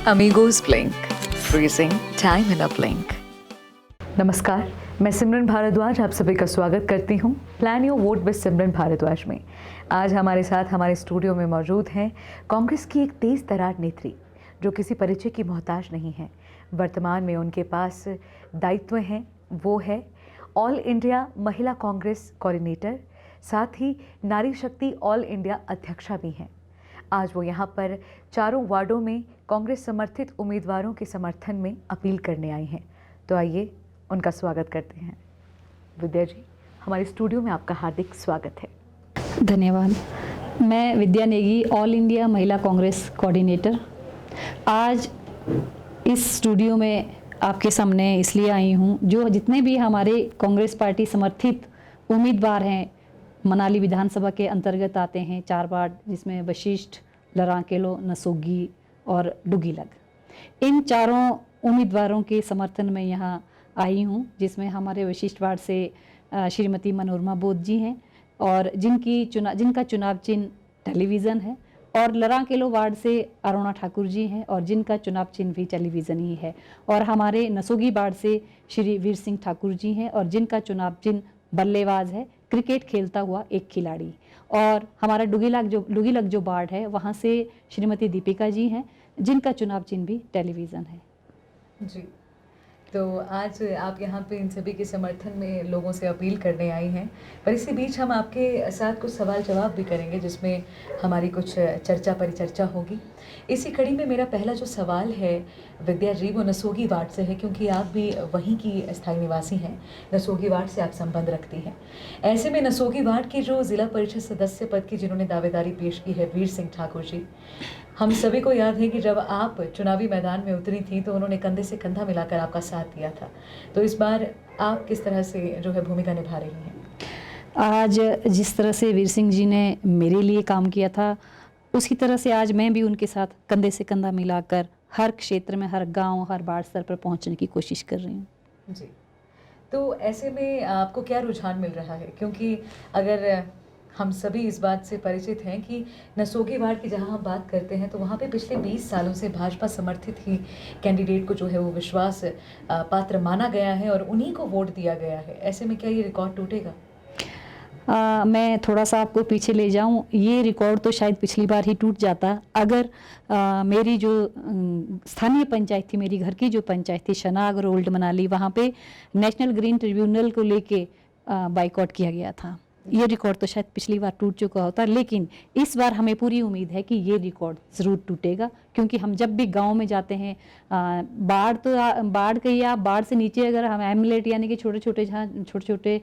Amigos Blink, freezing time in a blink. नमस्कार, मैं सिमरन भारद्वाज आप सभी का स्वागत करती हूँ प्लान योर वोट विद सिमरन भारद्वाज में। आज हमारे साथ हमारे स्टूडियो में मौजूद हैं कांग्रेस की एक तेज़ तरार नेत्री जो किसी परिचय की मोहताज नहीं है। वर्तमान में उनके पास दायित्व हैं, वो है ऑल इंडिया महिला कांग्रेस कोऑर्डिनेटर, साथ ही नारी शक्ति ऑल इंडिया अध्यक्षा भी हैं। आज वो यहाँ पर चारों वार्डों में कांग्रेस समर्थित उम्मीदवारों के समर्थन में अपील करने आई हैं। तो आइए उनका स्वागत करते हैं। विद्या जी, हमारे स्टूडियो में आपका हार्दिक स्वागत है। धन्यवाद। मैं विद्या नेगी, ऑल इंडिया महिला कांग्रेस कोऑर्डिनेटर। आज इस स्टूडियो में आपके सामने इसलिए आई हूँ, जो जितने भी हमारे कांग्रेस पार्टी समर्थित उम्मीदवार हैं मनाली विधानसभा के अंतर्गत आते हैं, 4 वार्ड जिसमें वशिष्ठ, लरांकेलो, नसोगी और डुगीलग, इन चारों उम्मीदवारों के समर्थन में यहाँ आई हूँ, जिसमें हमारे वशिष्ठ वार्ड से श्रीमती मनोरमा बोध जी हैं और जिनका चुनाव चिन्ह टेलीविज़न है, और लरांकेलो वार्ड से अरुणा ठाकुर जी हैं और जिनका चुनाव चिन्ह भी टेलीविज़न ही है, और हमारे नसोगी वार्ड से श्री वीर सिंह ठाकुर जी हैं और जिनका चुनाव चिन्ह बल्लेबाज है, क्रिकेट खेलता हुआ एक खिलाड़ी। और हमारा डुगीलग जो वार्ड है वहाँ से श्रीमती दीपिका जी हैं जिनका चुनाव चिन्ह भी टेलीविज़न है। जी, तो आज आप यहाँ पे इन सभी के समर्थन में लोगों से अपील करने आई हैं, पर इसी बीच हम आपके साथ कुछ सवाल जवाब भी करेंगे जिसमें हमारी कुछ चर्चा परिचर्चा होगी। इसी कड़ी में मेरा पहला जो सवाल है विद्या जी, वो नसोगी वार्ड से है, क्योंकि आप भी वहीं की स्थायी निवासी हैं, नसोगी वार्ड से आप संबंध रखती हैं। ऐसे में नसोगी वार्ड की जो ज़िला परिषद सदस्य पद की जिन्होंने दावेदारी पेश की है, वीर सिंह ठाकुर जी, हम सभी को याद है कि जब आप चुनावी मैदान में उतरी थी तो उन्होंने कंधे से कंधा मिलाकर आपका साथ दिया था। तो इस बार आप किस तरह से जो है भूमिका निभा रही हैं? आज जिस तरह से वीर सिंह जी ने मेरे लिए काम किया था, उसी तरह से आज मैं भी उनके साथ कंधे से कंधा मिलाकर हर क्षेत्र में, हर गांव, हर वार्ड स्तर पर पहुंचने की कोशिश कर रही हूँ। जी, तो ऐसे में आपको क्या रुझान मिल रहा है? क्योंकि अगर हम सभी इस बात से परिचित हैं कि नसोगी वार्ड की जहां हम बात करते हैं तो वहां पे पिछले 20 सालों से भाजपा समर्थित ही कैंडिडेट को जो है वो विश्वास पात्र माना गया है और उन्हीं को वोट दिया गया है। ऐसे में क्या ये रिकॉर्ड टूटेगा? मैं थोड़ा सा आपको पीछे ले जाऊं, ये रिकॉर्ड तो शायद पिछली बार ही टूट जाता अगर मेरी जो स्थानीय पंचायत थी, मेरी घर की जो पंचायत थी शनाग और ओल्ड मनाली, वहाँ पे नेशनल ग्रीन ट्रिब्यूनल को लेके बाइकआउट किया गया था। ये रिकॉर्ड तो शायद पिछली बार टूट चुका होता, लेकिन इस बार हमें पूरी उम्मीद है कि ये रिकॉर्ड ज़रूर टूटेगा, क्योंकि हम जब भी गांव में जाते हैं, बाढ़ कहिए आप, बाढ़ से नीचे अगर हम हेमलेट यानी कि छोटे छोटे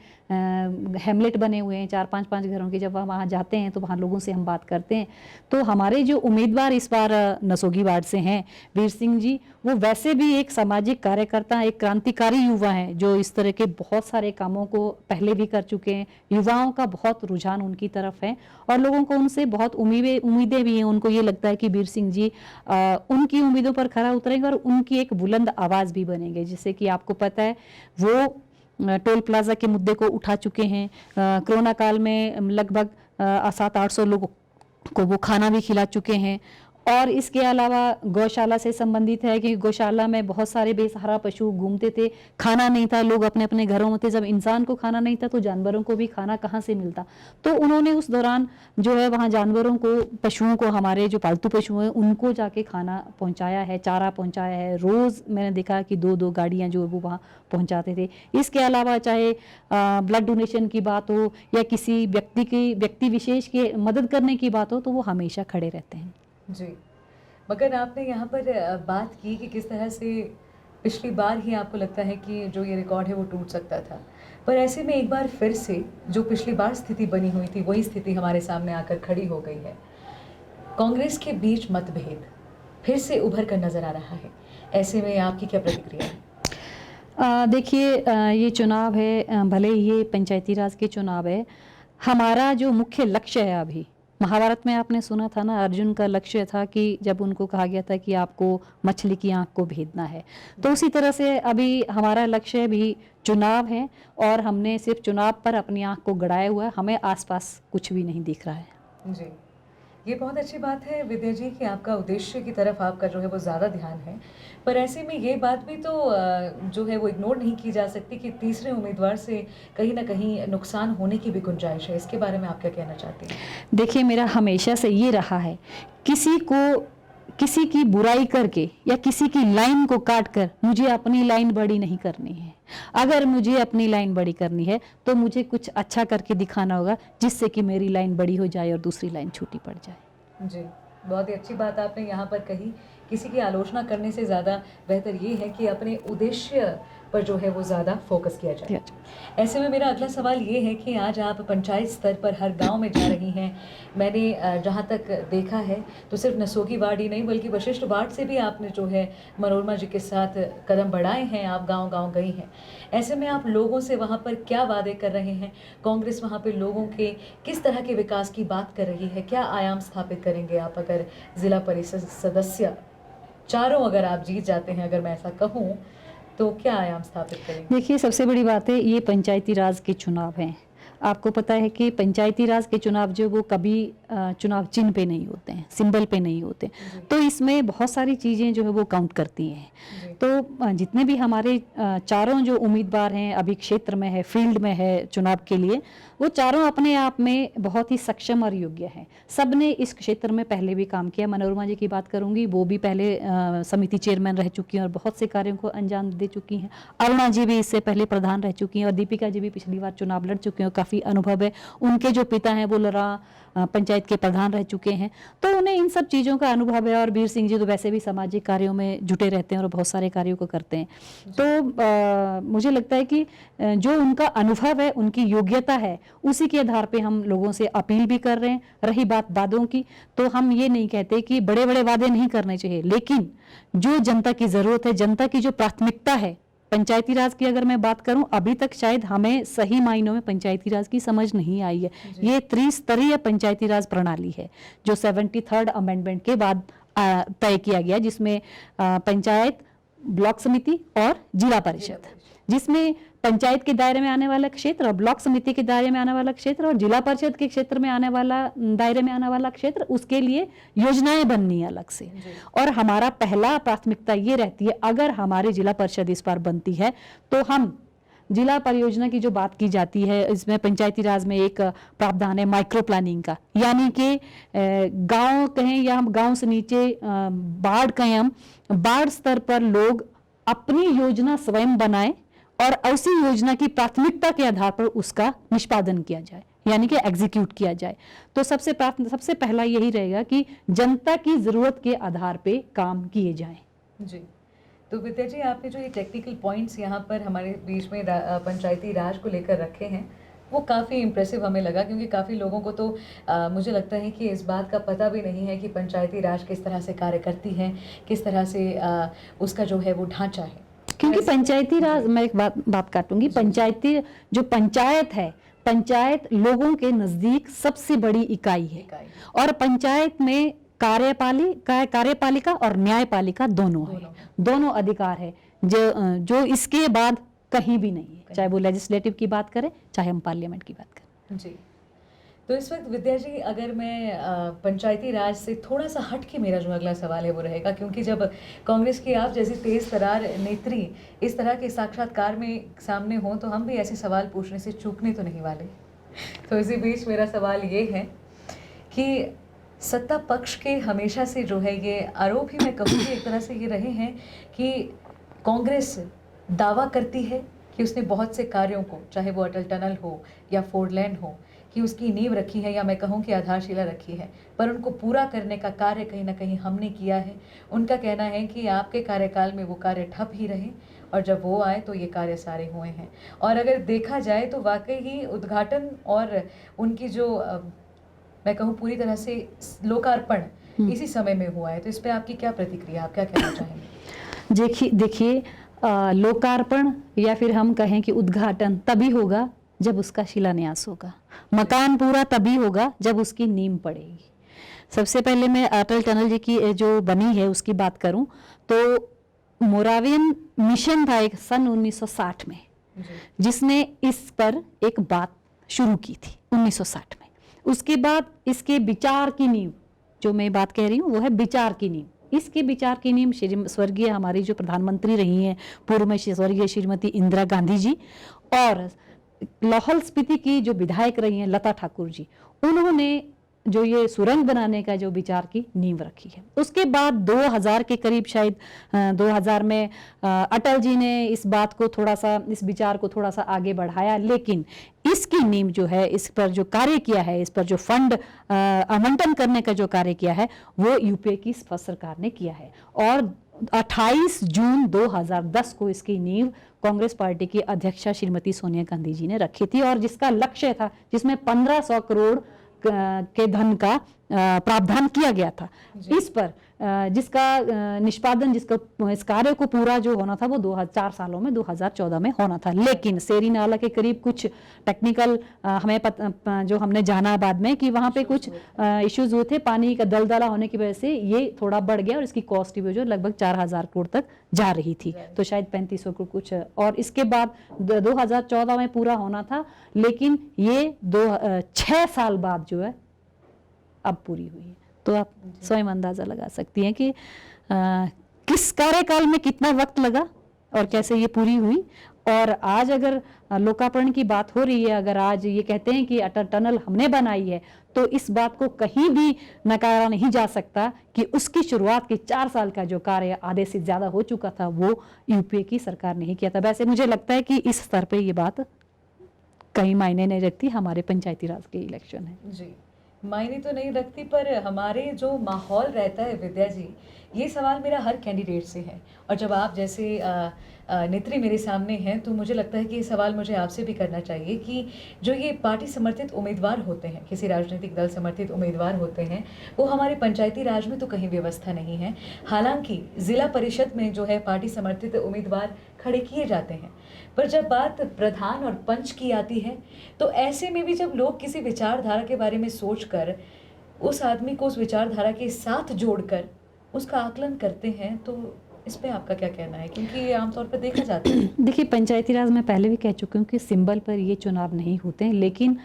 हेमलेट बने हुए हैं 4-5 घरों के, जब हम वहाँ जाते हैं तो वहाँ लोगों से हम बात करते हैं, तो हमारे जो उम्मीदवार इस बार नसोगी वार्ड से हैं वीर सिंह जी, वो वैसे भी एक सामाजिक कार्यकर्ता, एक क्रांतिकारी युवा हैं जो इस तरह के बहुत सारे कामों को पहले भी कर चुके हैं। युवाओं का बहुत रुझान उनकी तरफ है और लोगों को उनसे बहुत उम्मीदें भी हैं। उनको ये लगता है कि वीर सिंह जी उनकी उम्मीदों पर खरा उतरेंगे और उनकी एक बुलंद आवाज़ भी बनेंगे। जैसे कि आपको पता है वो टोल प्लाजा के मुद्दे को उठा चुके हैं। कोरोना काल में लगभग 700-800 लोगों को वो खाना भी खिला चुके हैं। और इसके अलावा गौशाला से संबंधित है कि गौशाला में बहुत सारे बेसहारा पशु घूमते थे, खाना नहीं था, लोग अपने अपने घरों में थे। जब इंसान को खाना नहीं था तो जानवरों को भी खाना कहाँ से मिलता? तो उन्होंने उस दौरान जो है वहाँ जानवरों को, पशुओं को, हमारे जो पालतू पशु हैं उनको जाके खाना पहुँचाया है, चारा पहुँचाया है। रोज़ मैंने देखा कि 2-2 गाड़ियाँ जो है वो वहाँ पहुँचाते थे। इसके अलावा चाहे ब्लड डोनेशन की बात हो या किसी व्यक्ति विशेष की मदद करने की बात हो, तो वो हमेशा खड़े रहते हैं। जी, मगर आपने यहाँ पर बात की कि किस तरह से पिछली बार ही आपको लगता है कि जो ये रिकॉर्ड है वो टूट सकता था, पर ऐसे में एक बार फिर से जो पिछली बार स्थिति बनी हुई थी वही स्थिति हमारे सामने आकर खड़ी हो गई है। कांग्रेस के बीच मतभेद फिर से उभर कर नजर आ रहा है। ऐसे में आपकी क्या प्रतिक्रिया है? देखिए, ये चुनाव है, भले ही ये पंचायती राज के चुनाव है, हमारा जो मुख्य लक्ष्य है, अभी महाभारत में आपने सुना था ना, अर्जुन का लक्ष्य था कि जब उनको कहा गया था कि आपको मछली की आंख को भेदना है, तो उसी तरह से अभी हमारा लक्ष्य भी चुनाव है और हमने सिर्फ चुनाव पर अपनी आंख को गड़ाया हुआ है, हमें आसपास कुछ भी नहीं दिख रहा है। जी, ये बहुत अच्छी बात है विद्या जी कि आपका उद्देश्य की तरफ आपका जो है वो ज़्यादा ध्यान है। पर ऐसे में ये बात भी तो जो है वो इग्नोर नहीं की जा सकती कि तीसरे उम्मीदवार से कहीं न कहीं नुकसान होने की भी गुंजाइश है। इसके बारे में आप क्या कहना चाहती हैं? देखिए, मेरा हमेशा से ये रहा है, किसी को किसी की बुराई करके या किसी की लाइन को काट कर मुझे अपनी लाइन बड़ी नहीं करनी है। अगर मुझे अपनी लाइन बड़ी करनी है तो मुझे कुछ अच्छा करके दिखाना होगा जिससे कि मेरी लाइन बड़ी हो जाए और दूसरी लाइन छोटी पड़ जाए। जी, बहुत ही अच्छी बात आपने यहाँ पर कही। किसी की आलोचना करने से ज़्यादा बेहतर ये है कि अपने उद्देश्य पर जो है वो ज़्यादा फोकस किया जाए। ऐसे में मेरा अगला सवाल ये है कि आज आप पंचायत स्तर पर हर गांव में जा रही हैं। मैंने जहाँ तक देखा है तो सिर्फ नसोगी वार्ड ही नहीं बल्कि वशिष्ठ वार्ड से भी आपने जो है मनोरमा जी के साथ कदम बढ़ाए हैं, आप गांव-गांव गई हैं। ऐसे में आप लोगों से वहाँ पर क्या वादे कर रहे हैं? कांग्रेस वहाँ पे लोगों के किस तरह के विकास की बात कर रही है? क्या आयाम स्थापित करेंगे आप अगर ज़िला परिषद सदस्य चारों अगर आप जीत जाते हैं, अगर मैं ऐसा कहूँ, तो क्या आयाम स्थापित करेंगे? देखिए, सबसे बड़ी बात है, ये पंचायती राज के चुनाव हैं। आपको पता है कि पंचायती राज के चुनाव जो वो कभी चुनाव चिन्ह पे नहीं होते हैं, सिंबल पे नहीं होते, तो इसमें बहुत सारी चीज़ें जो है वो काउंट करती हैं। तो जितने भी हमारे चारों जो उम्मीदवार हैं अभी क्षेत्र में है, फील्ड में है चुनाव के लिए, वो चारों अपने आप में बहुत ही सक्षम और योग्य हैं। सब ने इस क्षेत्र में पहले भी काम किया। मनोरमा जी की बात करूंगी, वो भी पहले समिति चेयरमैन रह चुकी हैं और बहुत से कार्यों को अंजाम दे चुकी हैं। अरुणा जी भी इससे पहले प्रधान रह चुकी हैं और दीपिका जी भी पिछली बार चुनाव लड़ चुके हैं, काफ़ी अनुभव है। उनके जो पिता हैं वो लड़ा पंचायत के प्रधान रह चुके हैं, तो उन्हें इन सब चीज़ों का अनुभव है। और वीर सिंह जी तो वैसे भी सामाजिक कार्यों में जुटे रहते हैं और बहुत सारे कार्यों को करते हैं। तो मुझे लगता है कि जो उनका अनुभव है, उनकी योग्यता है, उसी के आधार पे हम लोगों से अपील भी कर रहे हैं। रही बात वादों की, तो हम ये नहीं कहते कि बड़े बड़े वादे नहीं करने चाहिए, लेकिन जो जनता की ज़रूरत है, जनता की जो प्राथमिकता है, पंचायती राज की अगर मैं बात करूं, अभी तक शायद हमें सही मायनों में पंचायती राज की समझ नहीं आई है। ये त्रिस्तरीय पंचायती राज प्रणाली है जो 73rd अमेंडमेंट के बाद तय किया गया, जिसमें पंचायत, ब्लॉक समिति और जिला परिषद, जिसमें पंचायत के दायरे में आने वाला क्षेत्र और ब्लॉक समिति के दायरे में आने वाला क्षेत्र और जिला परिषद के क्षेत्र में आने वाला दायरे में आने वाला क्षेत्र, उसके लिए योजनाएं बननी है अलग से। और हमारा पहला प्राथमिकता ये रहती है, अगर हमारी जिला परिषद इस बार बनती है तो हम जिला परियोजना की जो बात की जाती है, इसमें पंचायती राज में एक प्रावधान है माइक्रो प्लानिंग का, यानी कि गांव कहें या हम गांव से नीचे वार्ड कहें, हम वार्ड स्तर पर लोग अपनी योजना स्वयं बनाएं और उसी योजना की प्राथमिकता के आधार पर उसका निष्पादन किया जाए, यानी कि एग्जीक्यूट किया जाए। तो सबसे पहला यही रहेगा कि जनता की जरूरत के आधार पे काम किए जाएं। जी, तो विद्या जी, आपने जो ये टेक्निकल पॉइंट्स यहाँ पर हमारे बीच में पंचायती राज को लेकर रखे हैं, वो काफ़ी इम्प्रेसिव हमें लगा, क्योंकि काफ़ी लोगों को तो मुझे लगता है कि इस बात का पता भी नहीं है कि पंचायती राज किस तरह से कार्य करती है, किस तरह से उसका जो है वो ढांचा है। क्योंकि पंचायती राज, मैं एक बात काटूंगी, पंचायती जो पंचायत है, पंचायत लोगों के नजदीक सबसे बड़ी इकाई है और पंचायत में कार्यपालिका और न्यायपालिका दोनों है, दोनों अधिकार है जो इसके बाद कहीं भी नहीं है, चाहे वो लेजिस्लेटिव की बात करें चाहे हम पार्लियामेंट की बात करें। जी, तो इस वक्त विद्या जी, अगर मैं पंचायती राज से थोड़ा सा हट के मेरा जो अगला सवाल है वो रहेगा, क्योंकि जब कांग्रेस की आप जैसी तेज तरार नेत्री इस तरह के साक्षात्कार में सामने हो तो हम भी ऐसे सवाल पूछने से चूकने तो नहीं वाले। तो इसी बीच मेरा सवाल ये है कि सत्ता पक्ष के हमेशा से जो है ये आरोप ही मैं कहूँगी एक तरह से ये रहे हैं कि कांग्रेस दावा करती है कि उसने बहुत से कार्यों को, चाहे वो अटल टनल हो या 4 लेन हो, कि उसकी नींव रखी है या मैं कहूँ कि आधारशिला रखी है, पर उनको पूरा करने का कार्य कहीं ना कहीं हमने किया है। उनका कहना है कि आपके कार्यकाल में वो कार्य ठप ही रहे और जब वो आए तो ये कार्य सारे हुए हैं। और अगर देखा जाए तो वाकई ही उद्घाटन और उनकी जो मैं कहूँ पूरी तरह से लोकार्पण इसी समय में हुआ है। तो इस पर आपकी क्या प्रतिक्रिया, आप क्या कहना चाहेंगे? देखिए, लोकार्पण या फिर हम कहें कि उद्घाटन तभी होगा जब उसका शिलान्यास होगा, मकान पूरा तभी होगा जब उसकी नींव पड़ेगी। सबसे पहले मैं अटल टनल जी की जो बनी है उसकी बात करूं तो मोरावियन मिशन था एक सन 1960 में, जिसने इस पर एक बात शुरू की थी 1960 में। उसके बाद इसके विचार की नींव जो मैं बात कह रही हूँ वो है विचार की नींव। इसके विचार की नींव स्वर्गीय हमारी जो प्रधानमंत्री रही हैं पूर्व में स्वर्गीय श्रीमती इंदिरा गांधी जी, और लाहौल स्पीति की जो विधायक रही हैं लता ठाकुर जी, उन्होंने जो ये सुरंग बनाने का जो विचार की नींव रखी है। उसके बाद 2000 के करीब, शायद 2000 में अटल जी ने इस बात को थोड़ा सा, इस विचार को थोड़ा सा आगे बढ़ाया, लेकिन इसकी नींव जो है, इस पर जो कार्य किया है, इस पर जो फंड आवंटन करने का जो कार्य किया है, वो यूपीए की सरकार ने किया है। और 28 जून 2010 को इसकी नींव कांग्रेस पार्टी की अध्यक्षा श्रीमती सोनिया गांधी जी ने रखी थी, और जिसका लक्ष्य था, जिसमें 1500 करोड़ के धन का प्रावधान किया गया था इस पर, जिसका निष्पादन, जिसका इस कार्य को पूरा जो होना था वो 2004 सालों में 2014 में होना था। लेकिन सेरी नाला के करीब कुछ टेक्निकल जो हमने जाना बाद में कि वहाँ पे कुछ इश्यूज हुए थे, पानी का दलदला होने की वजह से ये थोड़ा बढ़ गया, और इसकी कॉस्ट भी जो लगभग 4000 करोड़ तक जा रही थी, तो शायद 3500 करोड़ कुछ, और इसके बाद 2014 में पूरा होना था, लेकिन ये 6 साल बाद जो है अब पूरी हुई है। तो आप स्वयं अंदाजा लगा सकती हैं कि किस कार्यकाल में कितना वक्त लगा और कैसे ये पूरी हुई। और आज अगर लोकार्पण की बात हो रही है, अगर आज ये कहते हैं कि अटल टनल हमने बनाई है, तो इस बात को कहीं भी नकारा नहीं जा सकता कि उसकी शुरुआत के 4 साल का जो कार्य आधे से ज्यादा हो चुका था, वो यूपीए की सरकार ने ही किया था। वैसे मुझे लगता है कि इस स्तर पे ये बात कहीं मायने नहीं रखती, हमारे पंचायती राज के इलेक्शन है जी, मायने तो नहीं रखती, पर हमारे जो माहौल रहता है विद्या जी, ये सवाल मेरा हर कैंडिडेट से है, और जब आप जैसे नेत्री मेरे सामने हैं, तो मुझे लगता है कि ये सवाल मुझे आपसे भी करना चाहिए कि जो ये पार्टी समर्थित उम्मीदवार होते हैं, किसी राजनीतिक दल समर्थित उम्मीदवार होते हैं, वो हमारे पंचायती राज में तो कहीं व्यवस्था नहीं है। हालांकि ज़िला परिषद में जो है पार्टी समर्थित उम्मीदवार खड़े किए जाते हैं, पर जब बात प्रधान और पंच की आती है, तो ऐसे में भी जब लोग किसी विचारधारा के बारे में सोचकर उस आदमी को उस विचारधारा के साथ जोड़कर उसका आकलन करते हैं, तो इस पे आपका क्या कहना है? क्योंकि ये आमतौर पर देखा जाता है। देखिए, पंचायती राज में पहले भी कह चुकी हूँ कि सिंबल पर ये चुनाव नहीं होते हैं, लेकिन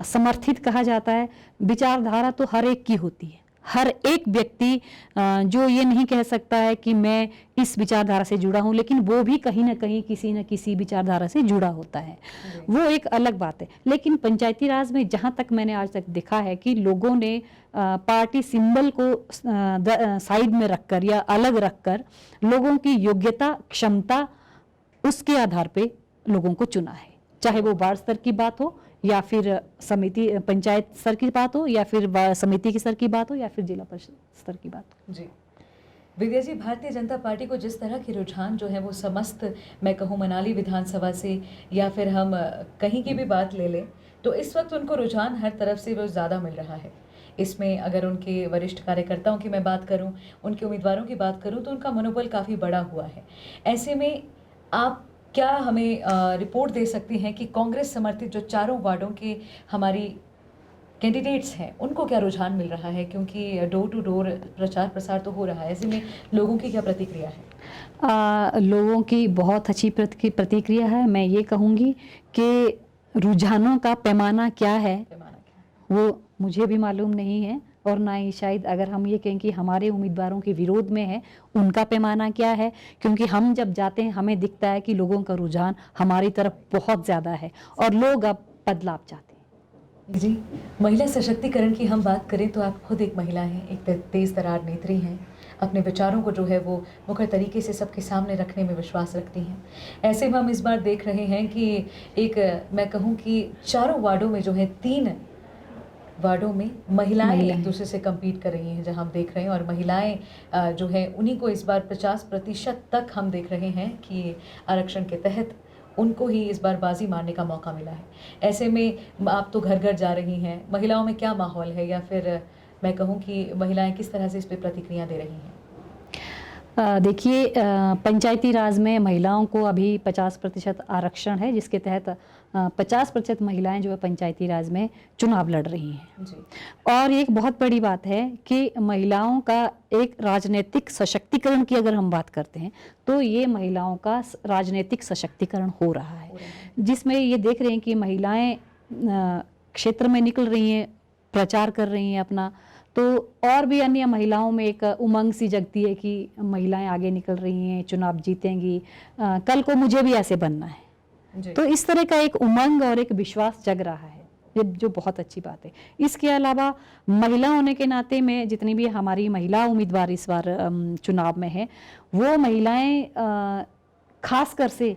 समर्थित कहा जाता है। विचारधारा तो हर एक की होती है, हर एक व्यक्ति जो ये नहीं कह सकता है कि मैं इस विचारधारा से जुड़ा हूँ, लेकिन वो भी कहीं ना कहीं किसी न किसी विचारधारा से जुड़ा होता है, वो एक अलग बात है। लेकिन पंचायती राज में जहाँ तक मैंने आज तक देखा है कि लोगों ने पार्टी सिंबल को साइड में रखकर या अलग रखकर लोगों की योग्यता, क्षमता, उसके आधार पे लोगों को चुना है, चाहे वो वार्ड स्तर की बात हो या फिर समिति पंचायत स्तर की बात हो या फिर समिति की स्तर की बात हो या फिर जिला परिषद स्तर की बात हो। जी विद्या जी, भारतीय जनता पार्टी को जिस तरह के रुझान जो है वो समस्त, मैं कहूँ मनाली विधानसभा से या फिर हम कहीं की भी बात ले लें, तो इस वक्त उनको रुझान हर तरफ से वो ज़्यादा मिल रहा है। इसमें अगर उनके वरिष्ठ कार्यकर्ताओं की मैं बात करूं, उनके उम्मीदवारों की बात करूं, तो उनका मनोबल काफ़ी बड़ा हुआ है। ऐसे में आप क्या हमें रिपोर्ट दे सकती हैं कि कांग्रेस समर्थित जो चारों वार्डों के हमारी कैंडिडेट्स हैं, उनको क्या रुझान मिल रहा है? क्योंकि डोर टू डोर प्रचार प्रसार तो हो रहा है, ऐसे में लोगों की क्या प्रतिक्रिया है? लोगों की बहुत अच्छी प्रतिक्रिया है। मैं ये कहूँगी कि रुझानों का पैमाना क्या है वो मुझे भी मालूम नहीं है, और ना ही शायद अगर हम ये कहें कि हमारे उम्मीदवारों के विरोध में है, उनका पैमाना क्या है, क्योंकि हम जब जाते हैं हमें दिखता है कि लोगों का रुझान हमारी तरफ बहुत ज़्यादा है और लोग अब बदलाव चाहते हैं। जी, महिला सशक्तिकरण की हम बात करें तो आप खुद एक महिला हैं, एक तेज़ तरार नेत्री हैं, अपने विचारों को जो है वो मुखर तरीके से सबके सामने रखने में विश्वास रखती हैं। ऐसे में हम इस बार देख रहे हैं कि एक, मैं कहूँ कि चारों वार्डों में जो है 3 वार्डों में महिलाएं एक दूसरे से कम्पीट कर रही हैं, जहां हम देख रहे हैं, और महिलाएं जो है उन्हीं को इस बार 50% तक हम देख रहे हैं कि आरक्षण के तहत उनको ही इस बार बाजी मारने का मौका मिला है। ऐसे में आप तो घर घर जा रही हैं, महिलाओं में क्या माहौल है, या फिर मैं कहूँ कि महिलाएं किस तरह से इस पर प्रतिक्रिया दे रही हैं? देखिए, पंचायती राज में महिलाओं को अभी 50% आरक्षण है, जिसके तहत 50% महिलाएं जो है पंचायती राज में चुनाव लड़ रही हैं जी। और एक बहुत बड़ी बात है कि महिलाओं का एक राजनीतिक सशक्तिकरण की अगर हम बात करते हैं तो ये महिलाओं का राजनीतिक सशक्तिकरण हो रहा है, जिसमें ये देख रहे हैं कि महिलाएं क्षेत्र में निकल रही हैं, प्रचार कर रही हैं अपना, तो और भी अन्य महिलाओं में एक उमंग सी जगती है कि महिलाएं आगे निकल रही हैं, चुनाव जीतेंगी, कल को मुझे भी ऐसे बनना है। तो इस तरह का एक उमंग और एक विश्वास जग रहा है, ये जो बहुत अच्छी बात है। इसके अलावा महिला होने के नाते में जितनी भी हमारी महिला उम्मीदवार इस बार चुनाव में है, वो महिलाएं खास कर से,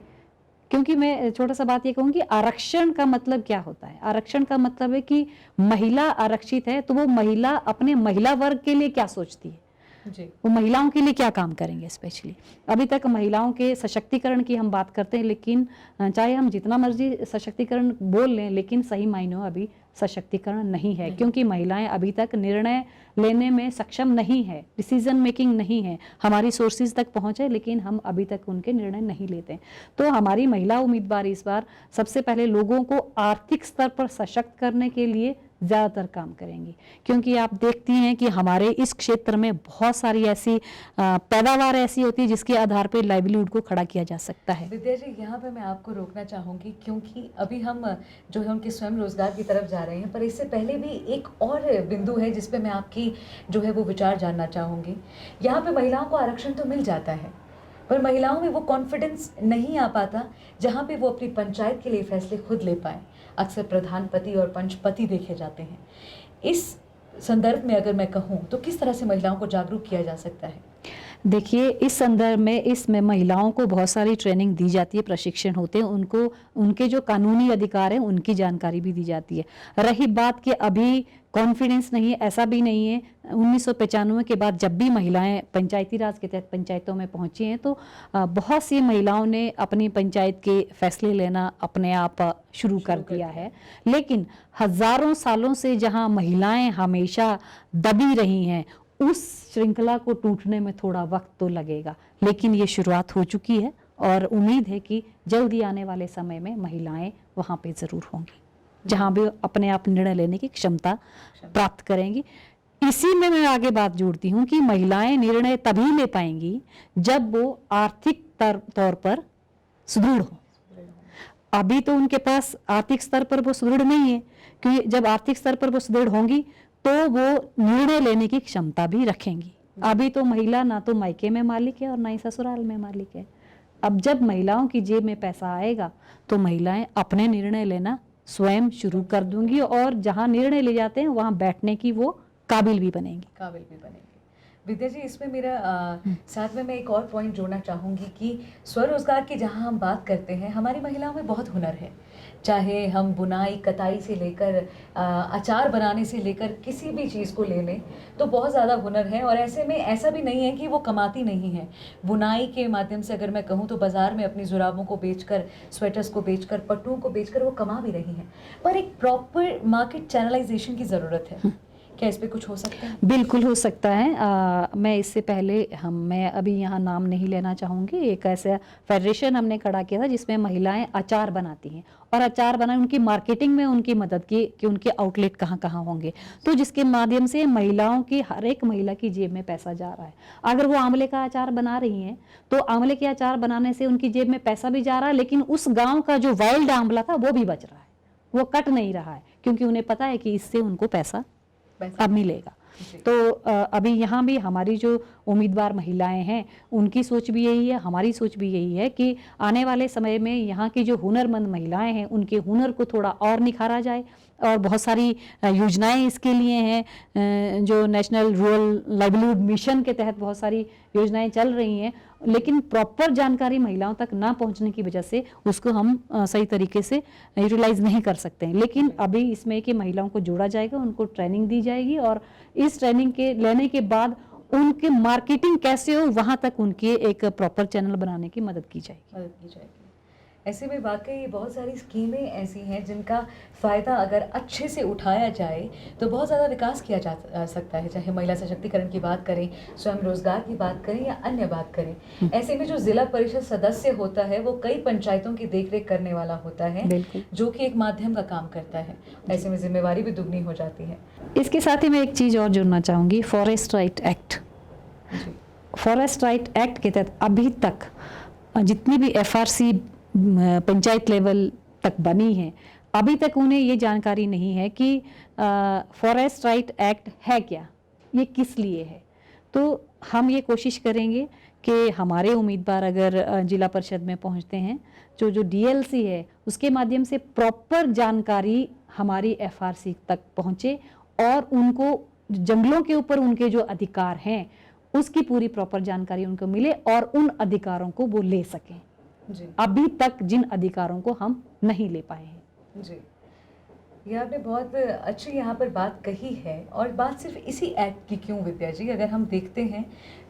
क्योंकि मैं छोटा सा बात ये कहूँगी, आरक्षण का मतलब क्या होता है? आरक्षण का मतलब है कि महिला आरक्षित है तो वो महिला अपने महिला वर्ग के लिए क्या सोचती है जी, वो महिलाओं के लिए क्या काम करेंगे। स्पेशली अभी तक महिलाओं के सशक्तिकरण की हम बात करते हैं, लेकिन चाहे हम जितना मर्जी सशक्तिकरण बोल लें, लेकिन सही मायनों अभी सशक्तिकरण नहीं है, क्योंकि महिलाएं अभी तक निर्णय लेने में सक्षम नहीं है, डिसीजन मेकिंग नहीं है। हमारी सोर्सेज तक पहुंचे लेकिन हम अभी तक उनके निर्णय नहीं लेते। तो हमारी महिला उम्मीदवार इस बार सबसे पहले लोगों को आर्थिक स्तर पर सशक्त करने के लिए ज़्यादातर काम करेंगी, क्योंकि आप देखती हैं कि हमारे इस क्षेत्र में बहुत सारी ऐसी पैदावार ऐसी होती है जिसके आधार पर लाइवलीहुड को खड़ा किया जा सकता है। विद्या जी, यहाँ पे मैं आपको रोकना चाहूँगी, क्योंकि अभी हम जो है उनके स्वयं रोजगार की तरफ जा रहे हैं, पर इससे पहले भी एक और बिंदु है जिस पे मैं आपकी जो है वो विचार जानना चाहूँगी। यहाँ पे महिलाओं को आरक्षण तो मिल जाता है, पर महिलाओं में वो कॉन्फिडेंस नहीं आ पाता जहाँ पे वो अपनी पंचायत के लिए फैसले खुद ले पाएँ। अक्सर प्रधानपति और पंचपति देखे जाते हैं। इस संदर्भ में अगर मैं कहूँ तो किस तरह से महिलाओं को जागरूक किया जा सकता है? देखिए, इस संदर्भ में इसमें महिलाओं को बहुत सारी ट्रेनिंग दी जाती है, प्रशिक्षण होते हैं, उनको उनके जो कानूनी अधिकार हैं उनकी जानकारी भी दी जाती है। रही बात कि अभी कॉन्फिडेंस नहीं है, ऐसा भी नहीं है। 1995 के बाद जब भी महिलाएं पंचायती राज के तहत पंचायतों में पहुंची हैं तो बहुत सी महिलाओं ने अपनी पंचायत के फैसले लेना अपने आप शुरू कर दिया है। लेकिन हजारों सालों से जहां महिलाएं हमेशा दबी रही हैं, उस श्रृंखला को टूटने में थोड़ा वक्त तो लगेगा, लेकिन ये शुरुआत हो चुकी है और उम्मीद है कि जल्दी आने वाले समय में महिलाएं वहां पे जरूर होंगी जहां भी अपने आप निर्णय लेने की क्षमता प्राप्त करेंगी। इसी में मैं आगे बात जोड़ती हूँ कि महिलाएं निर्णय तभी ले पाएंगी जब वो आर्थिक तौर पर सुदृढ़ हो। अभी तो उनके पास आर्थिक स्तर पर वो सुदृढ़ नहीं है, क्योंकि जब आर्थिक स्तर पर वो सुदृढ़ होंगी तो वो निर्णय लेने की क्षमता भी रखेंगी। अभी तो महिला ना तो मायके में मालिक है और ना ही ससुराल में मालिक है। अब जब महिलाओं की जेब में पैसा आएगा तो महिलाएं अपने निर्णय लेना स्वयं शुरू कर दूंगी और जहां निर्णय ले जाते हैं वहां बैठने की वो काबिल भी बनेंगी। विद्या जी, इसमें मेरा साथ में मैं एक और पॉइंट जोड़ना चाहूँगी कि स्वरोजगार की जहाँ हम बात करते हैं, हमारी महिलाओं में बहुत हुनर है। चाहे हम बुनाई कताई से लेकर अचार बनाने से लेकर किसी भी चीज़ को ले लें तो बहुत ज़्यादा हुनर है। और ऐसे में ऐसा भी नहीं है कि वो कमाती नहीं है। बुनाई के माध्यम से अगर मैं कहूँ तो बाज़ार में अपनी जुराबों को बेचकर, स्वेटर्स को बेचकर, पट्टुओं को बेचकर वो कमा भी रही हैं, पर एक प्रॉपर मार्केट चैनलाइजेशन की ज़रूरत है। क्या इस पे कुछ हो सकता है? बिल्कुल हो सकता है। मैं इससे पहले मैं अभी यहाँ नाम नहीं लेना चाहूँगी, एक ऐसा फेडरेशन हमने खड़ा किया था जिसमें महिलाएं अचार बनाती हैं और अचार बनाए उनकी मार्केटिंग में उनकी मदद की कि उनके आउटलेट कहाँ कहाँ होंगे, तो जिसके माध्यम से महिलाओं की, हर एक महिला की जेब में पैसा जा रहा है। अगर वो आंवले का अचार बना रही हैं तो आंवले के अचार बनाने से उनकी जेब में पैसा भी जा रहा है, लेकिन उस गाँव का जो वाइल्ड आंवला था वो भी बच रहा है, वो कट नहीं रहा है, क्योंकि उन्हें पता है कि इससे उनको पैसा अब मिलेगा। तो अभी यहाँ भी हमारी जो उम्मीदवार महिलाएं हैं उनकी सोच भी यही है, हमारी सोच भी यही है कि आने वाले समय में यहाँ की जो हुनरमंद महिलाएं हैं उनके हुनर को थोड़ा और निखारा जाए। और बहुत सारी योजनाएं इसके लिए हैं, जो नेशनल रूरल लाइवलीहुड मिशन के तहत बहुत सारी योजनाएं चल रही हैं, लेकिन प्रॉपर जानकारी महिलाओं तक ना पहुंचने की वजह से उसको हम सही तरीके से यूटिलाइज नहीं कर सकते हैं। लेकिन अभी इसमें कि महिलाओं को जोड़ा जाएगा, उनको ट्रेनिंग दी जाएगी और इस ट्रेनिंग के लेने के बाद उनकी मार्केटिंग कैसे हो वहां तक उनके एक प्रॉपर चैनल बनाने की मदद की जाएगी। ऐसे में वाकई बहुत सारी स्कीमें ऐसी हैं जिनका फ़ायदा अगर अच्छे से उठाया जाए तो बहुत ज़्यादा विकास किया जा सकता है। चाहे महिला सशक्तिकरण की बात करें, स्वयं रोजगार की बात करें या अन्य बात करें। ऐसे में जो जिला परिषद सदस्य होता है वो कई पंचायतों की देखरेख करने वाला होता है, जो कि एक माध्यम का काम करता है। ऐसे में जिम्मेवारी भी दुगनी हो जाती है। इसके साथ ही मैं एक चीज़ और जोड़ना चाहूँगी, forest right act. Forest right act के तहत अभी तक जितनी भी FRC पंचायत लेवल तक बनी है, अभी तक उन्हें ये जानकारी नहीं है कि फॉरेस्ट राइट एक्ट है क्या, ये किस लिए है। तो हम ये कोशिश करेंगे कि हमारे उम्मीदवार अगर जिला परिषद में पहुंचते हैं, जो डीएलसी है उसके माध्यम से प्रॉपर जानकारी हमारी एफआरसी तक पहुंचे और उनको जंगलों के ऊपर उनके जो अधिकार हैं उसकी पूरी प्रॉपर जानकारी उनको मिले और उन अधिकारों को वो ले सकें। जी अभी तक जिन अधिकारों को हम नहीं ले पाए हैं। जी, ये आपने बहुत अच्छी यहाँ पर बात कही है। और बात सिर्फ इसी एक्ट की क्यों विद्या जी, अगर हम देखते हैं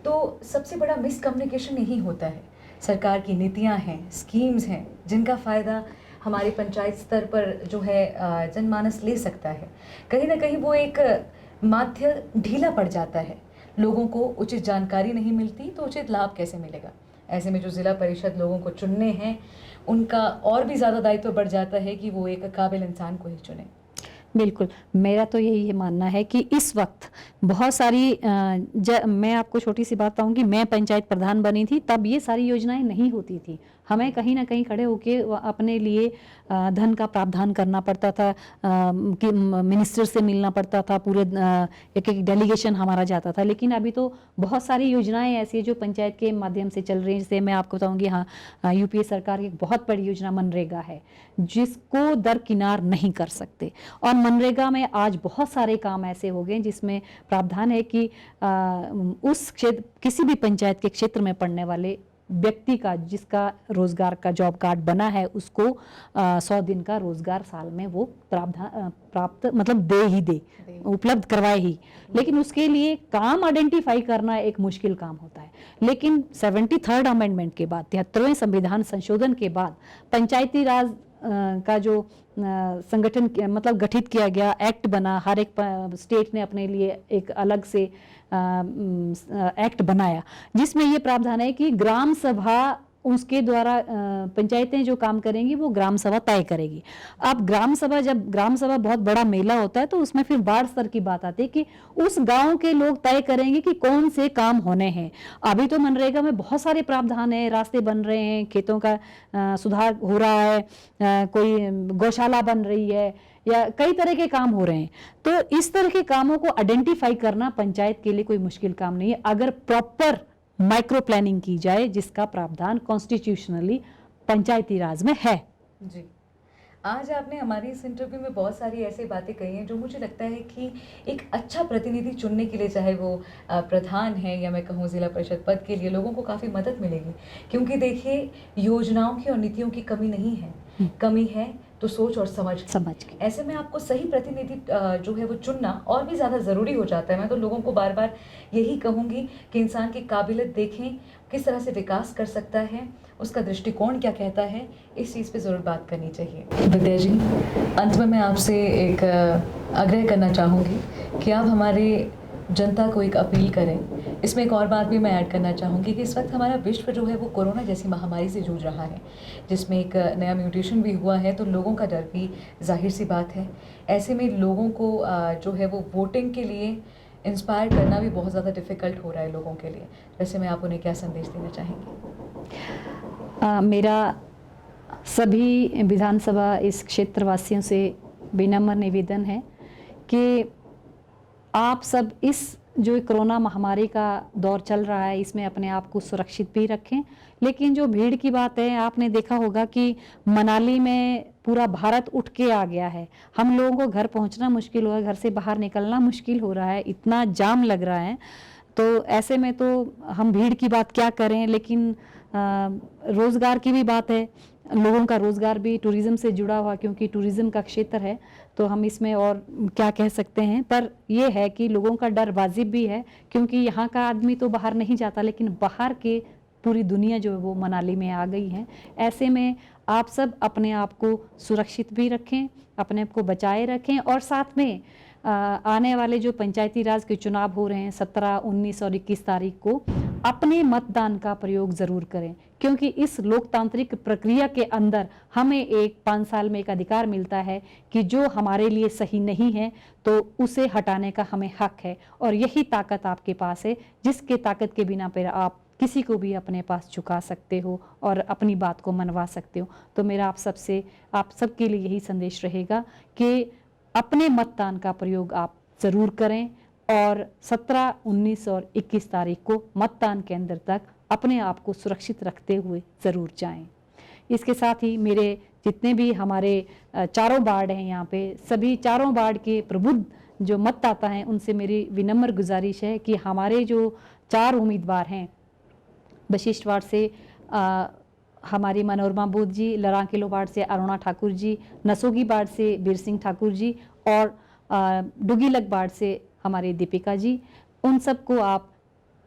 तो सबसे बड़ा मिसकम्युनिकेशन यही होता है। सरकार की नीतियाँ हैं, स्कीम्स हैं, जिनका फ़ायदा हमारे पंचायत स्तर पर जो है जनमानस ले सकता है, कहीं ना कहीं वो एक माध्य ढीला पड़ जाता है। लोगों को उचित जानकारी नहीं मिलती तो उचित लाभ कैसे मिलेगा। ऐसे में जो ज़िला परिषद लोगों को चुनने हैं, उनका और भी ज़्यादा दायित्व बढ़ जाता है कि वो एक काबिल इंसान को ही चुने। बिल्कुल, मेरा तो यही मानना है कि इस वक्त बहुत सारी मैं आपको छोटी सी बात बताऊंगी, मैं पंचायत प्रधान बनी थी तब ये सारी योजनाएं नहीं होती थी। हमें कहीं ना कहीं खड़े होके अपने लिए धन का प्रावधान करना पड़ता था, कि मिनिस्टर से मिलना पड़ता था, पूरे एक एक डेलीगेशन हमारा जाता था। लेकिन अभी तो बहुत सारी योजनाएं ऐसी है जो पंचायत के माध्यम से चल रही हैं। जैसे मैं आपको बताऊंगी, हाँ, यूपीए सरकार की एक बहुत बड़ी योजना मनरेगा है जिसको दरकिनार नहीं कर सकते। और मनरेगा में आज बहुत सारे काम ऐसे हो गए जिसमें प्रावधान है कि उस क्षेत्र, किसी भी पंचायत के क्षेत्र में पड़ने वाले व्यक्ति का, जिसका रोजगार का जॉब कार्ड बना है, उसको 100 दिन का रोजगार साल में वो प्राप्त मतलब दे उपलब्ध करवाए ही। लेकिन उसके लिए काम आइडेंटिफाई करना एक मुश्किल काम होता है। लेकिन 73rd अमेंडमेंट के बाद, 73वें संविधान संशोधन के बाद पंचायती राज का जो संगठन मतलब गठित किया गया, एक्ट बना, हर एक स्टेट ने अपने लिए एक अलग से एक्ट बनाया जिसमें ये प्रावधान है कि ग्राम सभा, उसके द्वारा पंचायतें जो काम करेंगी वो ग्राम सभा तय करेगी। अब ग्राम सभा, जब ग्राम सभा बहुत बड़ा मेला होता है तो उसमें फिर वार्ड स्तर की बात आती है कि उस गांव के लोग तय करेंगे कि कौन से काम होने हैं। अभी तो मनरेगा में बहुत सारे प्रावधान हैं, रास्ते बन रहे हैं, खेतों का सुधार हो रहा है, कोई गौशाला बन रही है, या कई तरह के काम हो रहे हैं। तो इस तरह के कामों को आइडेंटिफाई करना पंचायत के लिए कोई मुश्किल काम नहीं है, अगर प्रॉपर माइक्रो प्लानिंग की जाए, जिसका प्रावधान कॉन्स्टिट्यूशनली पंचायती राज में है। जी, आज आपने हमारी इस इंटरव्यू में बहुत सारी ऐसी बातें कही हैं जो मुझे लगता है कि एक अच्छा प्रतिनिधि चुनने के लिए, चाहे वो प्रधान है या मैं कहूँ जिला परिषद पद के लिए, लोगों को काफ़ी मदद मिलेगी। क्योंकि देखिए, योजनाओं की और नीतियों की कमी नहीं है, कमी है तो सोच और समझ की। ऐसे में आपको सही प्रतिनिधि जो है वो चुनना और भी ज़्यादा ज़रूरी हो जाता है। मैं तो लोगों को बार बार यही कहूँगी कि इंसान की काबिलियत देखें, किस तरह से विकास कर सकता है, उसका दृष्टिकोण क्या कहता है, इस चीज़ पे ज़रूर बात करनी चाहिए। विद्या जी, अंत में मैं आपसे एक आग्रह करना चाहूँगी कि आप हमारे जनता को एक अपील करें। इसमें एक और बात भी मैं ऐड करना चाहूँगी कि इस वक्त हमारा विश्व जो है वो कोरोना जैसी महामारी से जूझ रहा है, जिसमें एक नया म्यूटेशन भी हुआ है, तो लोगों का डर भी जाहिर सी बात है। ऐसे में लोगों को जो है वो वोटिंग के लिए इंस्पायर करना भी बहुत ज़्यादा डिफ़िकल्ट हो रहा है लोगों के लिए। वैसे में आप उन्हें क्या संदेश देना चाहेंगे? मेरा सभी विधानसभा इस क्षेत्रवासियों से विनम्र निवेदन है कि आप सब इस जो कोरोना महामारी का दौर चल रहा है, इसमें अपने आप को सुरक्षित भी रखें। लेकिन जो भीड़ की बात है, आपने देखा होगा कि मनाली में पूरा भारत उठ के आ गया है। हम लोगों को घर पहुंचना मुश्किल हो रहा है, घर से बाहर निकलना मुश्किल हो रहा है, इतना जाम लग रहा है। तो ऐसे में तो हम भीड़ की बात क्या करें, लेकिन रोज़गार की भी बात है। लोगों का रोज़गार भी टूरिज़्म से जुड़ा हुआ, क्योंकि टूरिज़्म का क्षेत्र है, तो हम इसमें और क्या कह सकते हैं। पर यह है कि लोगों का डर वाजिब भी है, क्योंकि यहाँ का आदमी तो बाहर नहीं जाता, लेकिन बाहर के पूरी दुनिया जो है वो मनाली में आ गई है। ऐसे में आप सब अपने आप को सुरक्षित भी रखें, अपने आप को बचाए रखें, और साथ में आने वाले जो पंचायती राज के चुनाव हो रहे हैं 17, 19 और 21 तारीख को, अपने मतदान का प्रयोग ज़रूर करें, क्योंकि इस लोकतांत्रिक प्रक्रिया के अंदर हमें 5 साल में एक अधिकार मिलता है कि जो हमारे लिए सही नहीं है तो उसे हटाने का हमें हक है। और यही ताकत आपके पास है, जिसके ताकत के बिना पर आप किसी को भी अपने पास झुका सकते हो और अपनी बात को मनवा सकते हो। तो मेरा आप सबके लिए यही संदेश रहेगा कि अपने मतदान का प्रयोग आप ज़रूर करें, और 17, 19 और 21 तारीख को मतदान केंद्र तक अपने आप को सुरक्षित रखते हुए ज़रूर जाएं। इसके साथ ही मेरे जितने भी हमारे चारों वार्ड हैं यहाँ पे, सभी चारों वार्ड के प्रबुद्ध जो मतदाता हैं उनसे मेरी विनम्र गुजारिश है कि हमारे जो 4 उम्मीदवार हैं, वशिष्ठ वार्ड से हमारी मनोरमा बोध जी, लरांकेलो वार्ड से अरुणा ठाकुर जी, नसोगी वार्ड से वीर सिंह ठाकुर जी और डुगीलग वार्ड से हमारे दीपिका जी, उन सबको आप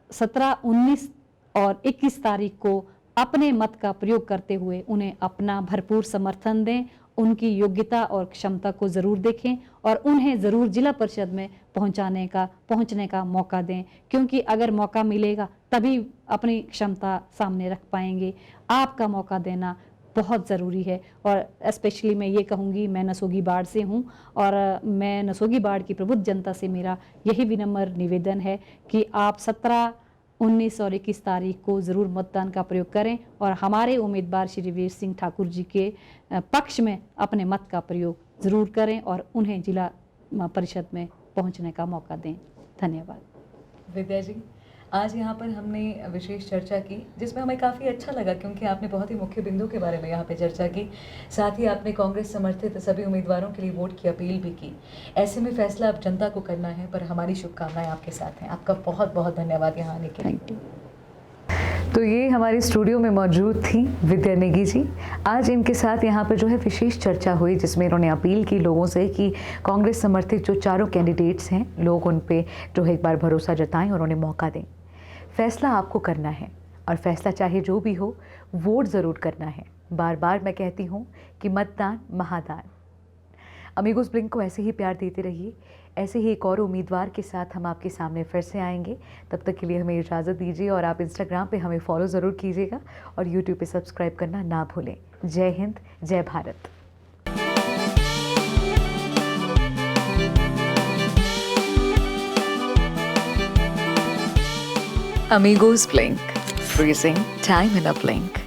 17, 19 और 21 तारीख को अपने मत का प्रयोग करते हुए उन्हें अपना भरपूर समर्थन दें, उनकी योग्यता और क्षमता को ज़रूर देखें और उन्हें ज़रूर जिला परिषद में पहुंचने का मौका दें, क्योंकि अगर मौका मिलेगा तभी अपनी क्षमता सामने रख पाएंगे। आपका मौका देना बहुत ज़रूरी है और स्पेशली मैं ये कहूँगी, मैं नसोगी बाड़ से हूँ और मैं नसोगी बाड़ की प्रबुद्ध जनता से मेरा यही विनम्र निवेदन है कि आप 17, 19 और 21 तारीख को ज़रूर मतदान का प्रयोग करें और हमारे उम्मीदवार श्री वीर सिंह ठाकुर जी के पक्ष में अपने मत का प्रयोग ज़रूर करें और उन्हें जिला परिषद में पहुंचने का मौका दें। धन्यवाद। विद्या जी, आज यहाँ पर हमने विशेष चर्चा की जिसमें हमें काफ़ी अच्छा लगा, क्योंकि आपने बहुत ही मुख्य बिंदु के बारे में यहाँ पे चर्चा की। साथ ही आपने कांग्रेस समर्थित सभी उम्मीदवारों के लिए वोट की अपील भी की। ऐसे में फैसला अब जनता को करना है, पर हमारी शुभकामनाएं आपके साथ हैं। आपका बहुत बहुत धन्यवाद यहाँ आने के लिए। Thank you. तो ये हमारे स्टूडियो में मौजूद थी विद्या नेगी जी। आज इनके साथ यहाँ पर जो है विशेष चर्चा हुई, जिसमें इन्होंने अपील की लोगों से कि कांग्रेस समर्थित जो चारों कैंडिडेट्स हैं, लोग उन पे जो है एक बार भरोसा जताएं और उन्हें मौका दें। फैसला आपको करना है और फैसला चाहे जो भी हो, वोट ज़रूर करना है। बार बार मैं कहती हूँ कि मतदान महादान। अमीगोस ब्लिंक को ऐसे ही प्यार देते रहिए। ऐसे ही एक और उम्मीदवार के साथ हम आपके सामने फिर से आएंगे। तब तक के लिए हमें इजाज़त दीजिए और आप इंस्टाग्राम पे हमें फॉलो ज़रूर कीजिएगा और यूट्यूब पे सब्सक्राइब करना ना भूलें। जय हिंद, जय Bharat. Amigos Blink, freezing time in a blink.